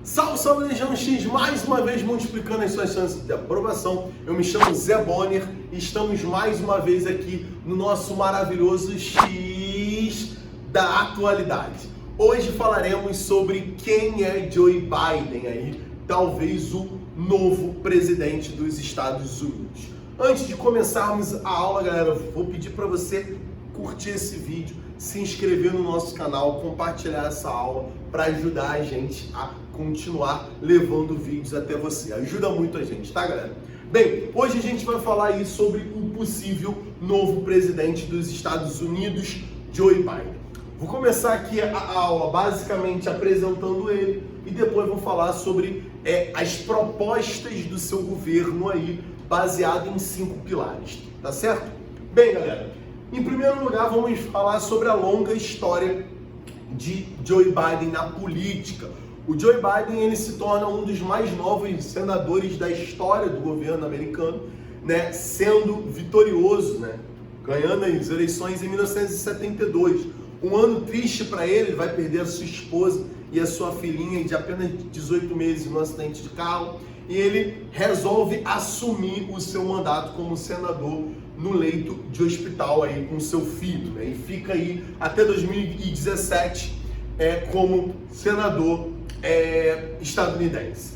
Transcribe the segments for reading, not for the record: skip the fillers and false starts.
Salve, salve Legião X, mais uma vez multiplicando as suas chances de aprovação. Eu me chamo Zé Bonner e estamos mais uma vez aqui no nosso maravilhoso X da atualidade. Hoje falaremos sobre quem é Joe Biden aí, talvez o novo presidente dos Estados Unidos. Antes de começarmos a aula, galera, vou pedir para você curtir esse vídeo, se inscrever no nosso canal, compartilhar essa aula para ajudar a gente a continuar levando vídeos até você. Ajuda muito a gente, tá, galera? Bem, hoje a gente vai falar aí sobre o possível novo presidente dos Estados Unidos, Joe Biden. Vou começar aqui a aula basicamente apresentando ele e depois vou falar sobre as propostas do seu governo aí, baseado em 5 pilares, tá certo? Bem, galera, em primeiro lugar vamos falar sobre a longa história de Joe Biden na política. O Joe Biden ele se torna um dos mais novos senadores da história do governo americano, né, sendo vitorioso, né, ganhando as eleições em 1972. Um ano triste para ele vai perder a sua esposa e a sua filhinha de apenas 18 meses num acidente de carro, e ele resolve assumir o seu mandato como senador no leito de hospital aí com seu filho, né, e fica aí até 2017 como senador estadunidense.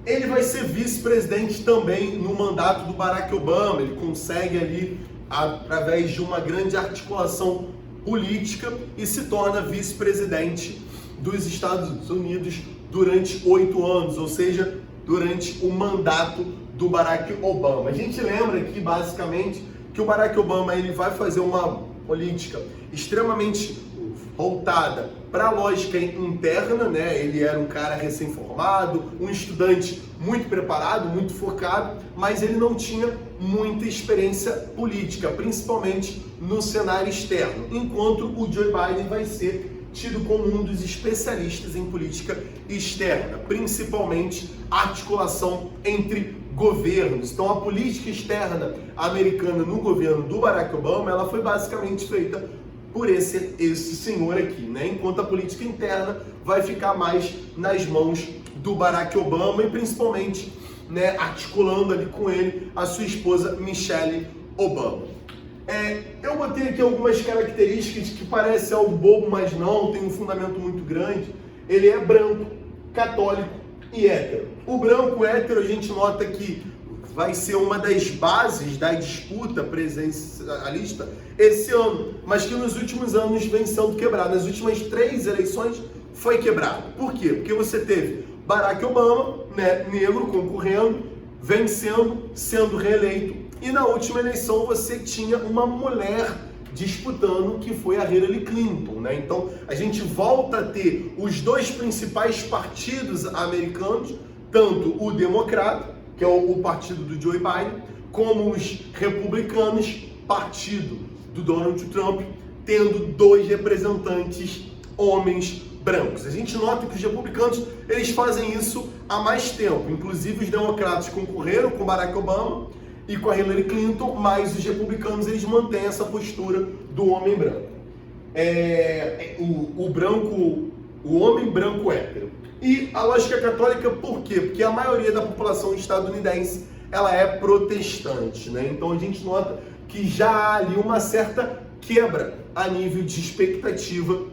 Ele vai ser vice-presidente também no mandato do Barack Obama. Ele consegue ali, através de uma grande articulação política, e se torna vice-presidente dos Estados Unidos durante 8 anos, ou seja, durante o mandato do Barack Obama. A gente lembra aqui, basicamente, que o Barack Obama ele vai fazer uma política extremamente voltada para a lógica interna, né? Ele era um cara recém-formado, um estudante muito preparado, muito focado, mas ele não tinha muita experiência política, principalmente no cenário externo, enquanto o Joe Biden vai ser tido como um dos especialistas em política externa, principalmente articulação entre governos. Então a política externa americana no governo do Barack Obama, ela foi basicamente feita por esse senhor aqui, né? Enquanto a política interna vai ficar mais nas mãos do Barack Obama e principalmente, né, articulando ali com ele a sua esposa Michelle Obama. Eu botei aqui algumas características que parecem algo bobo, mas não, tem um fundamento muito grande. Ele é branco, católico e hétero. O branco hétero, a gente nota que vai ser uma das bases da disputa presidencialista esse ano, mas que nos últimos anos vem sendo quebrado. Nas últimas 3 eleições foi quebrado. Por quê? Porque você teve Barack Obama, né, negro, concorrendo, vencendo, sendo reeleito, e na última eleição você tinha uma mulher disputando, que foi a Hillary Clinton, né? Então a gente volta a ter os 2 principais partidos americanos, tanto o democrata, que é o partido do Joe Biden, como os republicanos, partido do Donald Trump, tendo 2 representantes homens brancos. A gente nota que os republicanos eles fazem isso há mais tempo. Inclusive os democratas concorreram com Barack Obama e com a Hillary Clinton, mas os republicanos eles mantêm essa postura do homem branco. O homem branco hétero. E a lógica católica, por quê? Porque a maioria da população estadunidense ela é protestante, né? Então a gente nota que já há ali uma certa quebra a nível de expectativa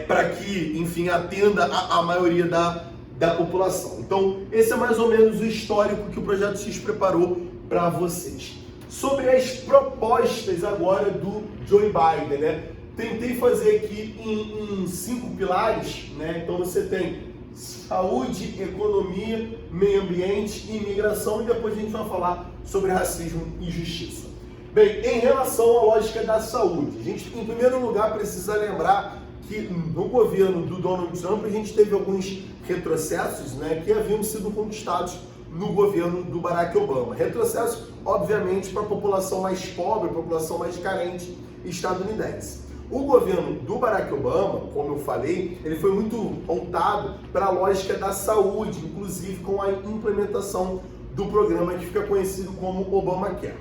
para que, enfim, atenda a maioria da população. Então esse é mais ou menos o histórico que o Projeto X preparou para vocês. Sobre as propostas agora do Joe Biden, né? Tentei fazer aqui em 5 pilares, né? Então você tem saúde, economia, meio ambiente e imigração, e depois a gente vai falar sobre racismo e justiça. Bem, em relação à lógica da saúde, a gente, em primeiro lugar, precisa lembrar que no governo do Donald Trump a gente teve alguns retrocessos, né, que haviam sido conquistados no governo do Barack Obama. Retrocessos, obviamente, para a população mais pobre, a população mais carente estadunidense. O governo do Barack Obama, como eu falei, ele foi muito voltado para a lógica da saúde, inclusive com a implementação do programa que fica conhecido como Obamacare.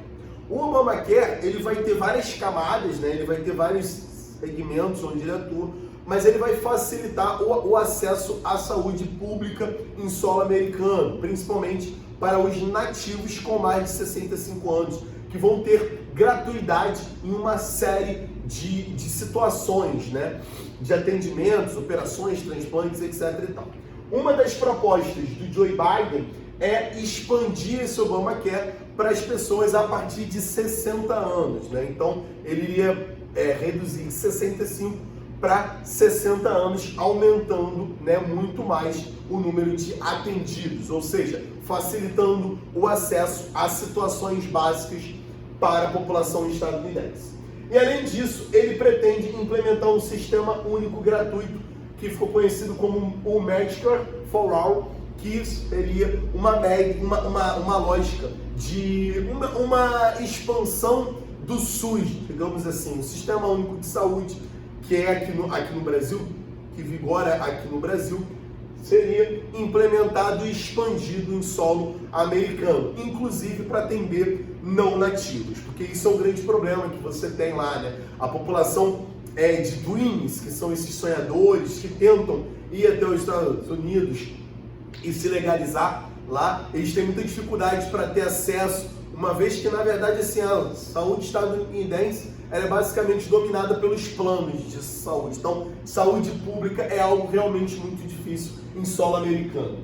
O Obamacare, ele vai ter várias camadas, né? Ele vai ter vários segmentos onde ele atua, mas ele vai facilitar o acesso à saúde pública em solo americano, principalmente para os nativos com mais de 65 anos, que vão ter gratuidade em uma série de situações, né? De atendimentos, operações, transplantes, etc. e tal. Uma das propostas do Joe Biden é expandir esse Obamacare para as pessoas a partir de 60 anos, né? Então, ele iria reduzir de 65 para 60 anos, aumentando, né, muito mais o número de atendidos, ou seja, facilitando o acesso a situações básicas para a população estadunidense. E além disso, ele pretende implementar um sistema único gratuito que ficou conhecido como o Medicare for All, que seria uma lógica de uma expansão do SUS, digamos assim, o Sistema Único de Saúde, que é aqui no Brasil, que vigora aqui no Brasil, seria implementado e expandido em solo americano, inclusive para atender não nativos, porque isso é um grande problema que você tem lá, né? A população de Dreams, que são esses sonhadores que tentam ir até os Estados Unidos e se legalizar lá, eles têm muita dificuldade para ter acesso, uma vez que, na verdade, assim, a saúde estadunidense ela é basicamente dominada pelos planos de saúde. Então, saúde pública é algo realmente muito difícil em solo americano.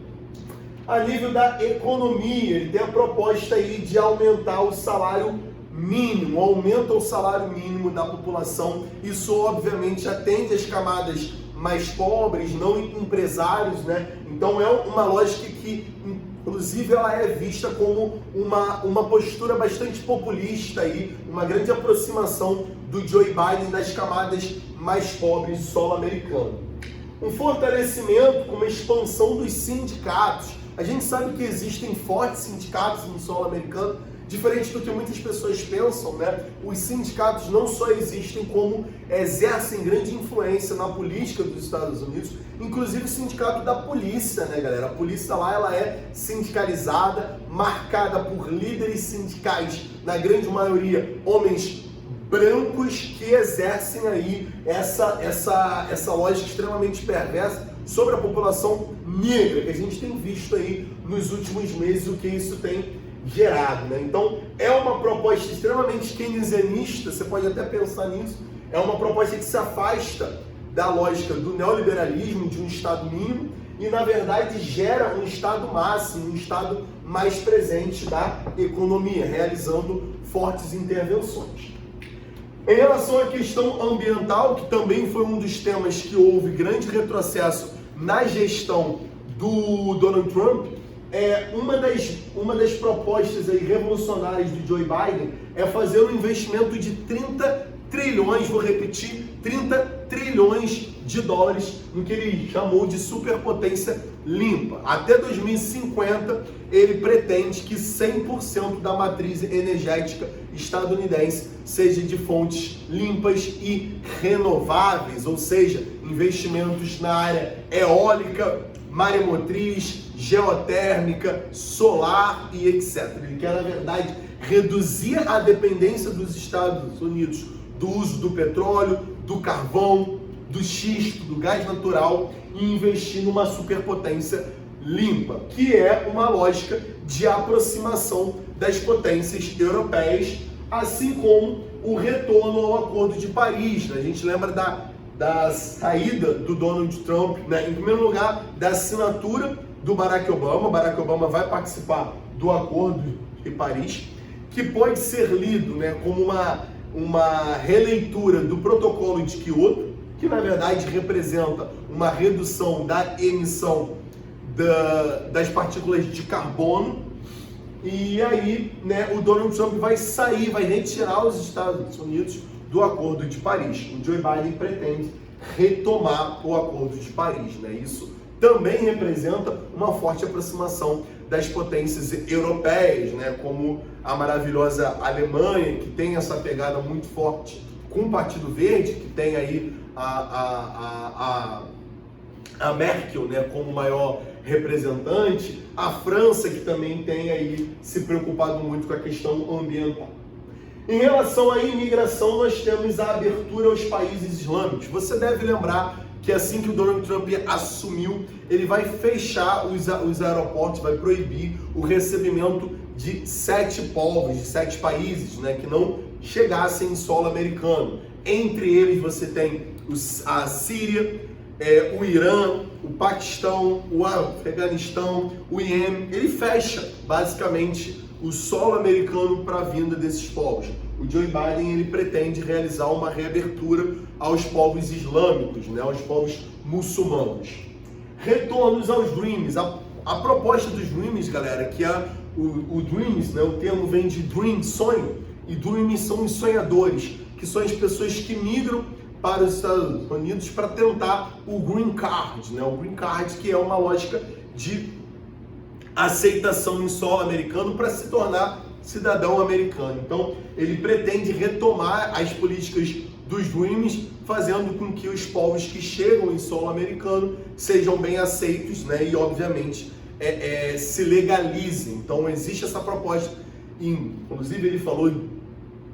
A nível da economia, ele tem a proposta aí de aumentar o salário mínimo, aumenta o salário mínimo da população. Isso, obviamente, atende às camadas mais pobres, não empresários, né? Então, é uma lógica que, inclusive, ela é vista como uma postura bastante populista aí, uma grande aproximação do Joe Biden das camadas mais pobres do solo americano. Um fortalecimento com uma expansão dos sindicatos. A gente sabe que existem fortes sindicatos no solo americano, diferente do que muitas pessoas pensam, né? Os sindicatos não só existem, como exercem grande influência na política dos Estados Unidos, inclusive o sindicato da polícia, né, galera? A polícia lá, ela é sindicalizada, marcada por líderes sindicais, na grande maioria homens brancos, que exercem aí essa lógica extremamente perversa sobre a população negra, que a gente tem visto aí nos últimos meses o que isso tem gerado, né? Então, é uma proposta extremamente keynesianista, você pode até pensar nisso, é uma proposta que se afasta da lógica do neoliberalismo, de um Estado mínimo, e na verdade gera um Estado máximo, um Estado mais presente da economia, realizando fortes intervenções. Em relação à questão ambiental, que também foi um dos temas que houve grande retrocesso na gestão do Donald Trump, uma das propostas aí revolucionárias do Joe Biden é fazer um investimento de 30 trilhões, vou repetir, 30 trilhões de dólares no que ele chamou de superpotência limpa. Até 2050, ele pretende que 100% da matriz energética estadunidense seja de fontes limpas e renováveis, ou seja, investimentos na área eólica, maremotriz, geotérmica, solar e etc. Ele quer, na verdade, reduzir a dependência dos Estados Unidos do uso do petróleo, do carvão, do xisto, do gás natural e investir numa superpotência limpa, que é uma lógica de aproximação das potências europeias, assim como o retorno ao Acordo de Paris. A gente lembra da saída do Donald Trump, né? Em primeiro lugar, da assinatura do Barack Obama. Barack Obama vai participar do Acordo de Paris, que pode ser lido, né, como uma releitura do Protocolo de Kyoto, que na verdade representa uma redução da emissão das partículas de carbono. E aí, né, o Donald Trump vai retirar os Estados Unidos do Acordo de Paris. O Joe Biden pretende retomar o Acordo de Paris, né? Isso também representa uma forte aproximação das potências europeias, né? Como a maravilhosa Alemanha, que tem essa pegada muito forte com o Partido Verde, que tem aí a Merkel, né, como maior representante, a França, que também tem aí se preocupado muito com a questão ambiental. Em relação à imigração, nós temos a abertura aos países islâmicos. Você deve lembrar que assim que o Donald Trump assumiu, ele vai fechar os aeroportos, vai proibir o recebimento de 7 povos, de 7 países, né, que não chegassem em solo americano. Entre eles você tem a Síria, o Irã, o Paquistão, o Afeganistão, o Iêmen. Ele fecha basicamente o solo americano para a vinda desses povos. O Joe Biden ele pretende realizar uma reabertura aos povos islâmicos, né, aos povos muçulmanos. Retornos aos Dreams. A proposta dos Dreams, galera, que o Dreams, né, o termo vem de Dream, sonho, e Dreams são os sonhadores, que são as pessoas que migram para os Estados Unidos para tentar o Green Card, né, o Green Card, que é uma lógica de aceitação em solo americano para se tornar cidadão americano. Então, ele pretende retomar as políticas dos Dreams, fazendo com que os povos que chegam em solo americano sejam bem aceitos, né, e, obviamente, se legalizem. Então, existe essa proposta, inclusive ele falou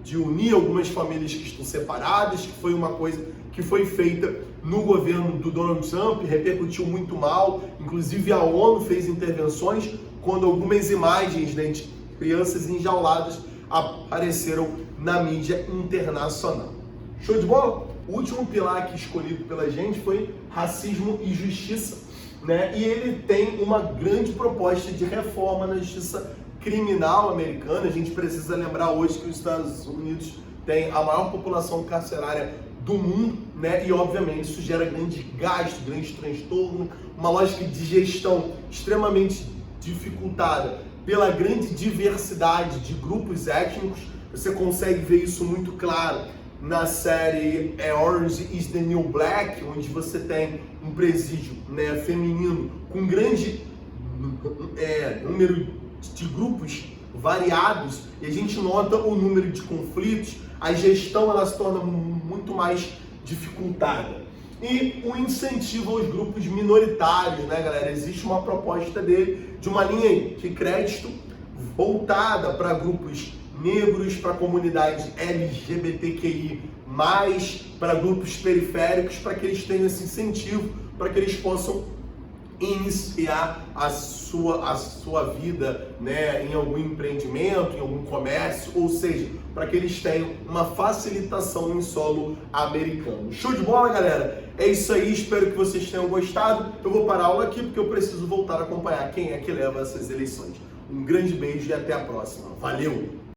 de unir algumas famílias que estão separadas, que foi uma coisa que foi feita no governo do Donald Trump, repercutiu muito mal, inclusive a ONU fez intervenções quando algumas imagens, né, de crianças enjauladas apareceram na mídia internacional. Show de bola? O último pilar aqui escolhido pela gente foi racismo e justiça, né? E ele tem uma grande proposta de reforma na justiça criminal americana. A gente precisa lembrar hoje que os Estados Unidos tem a maior população carcerária do mundo, né? E obviamente isso gera grande gasto, grande transtorno, uma lógica de gestão extremamente dificultada pela grande diversidade de grupos étnicos. Você consegue ver isso muito claro na série Orange is the New Black, onde você tem um presídio, né, feminino com grande número de grupos variados, e a gente nota o número de conflitos, a gestão ela se torna muito mais dificultada. E o incentivo aos grupos minoritários, né, galera? Existe uma proposta dele de uma linha de crédito voltada para grupos negros, para a comunidade LGBTQI+, para grupos periféricos, para que eles tenham esse incentivo, para que eles possam iniciar a sua vida, né, em algum empreendimento, em algum comércio, ou seja, para que eles tenham uma facilitação em solo americano. Show de bola, galera? É isso aí, espero que vocês tenham gostado. Eu vou parar a aula aqui porque eu preciso voltar a acompanhar quem é que leva essas eleições. Um grande beijo e até a próxima. Valeu!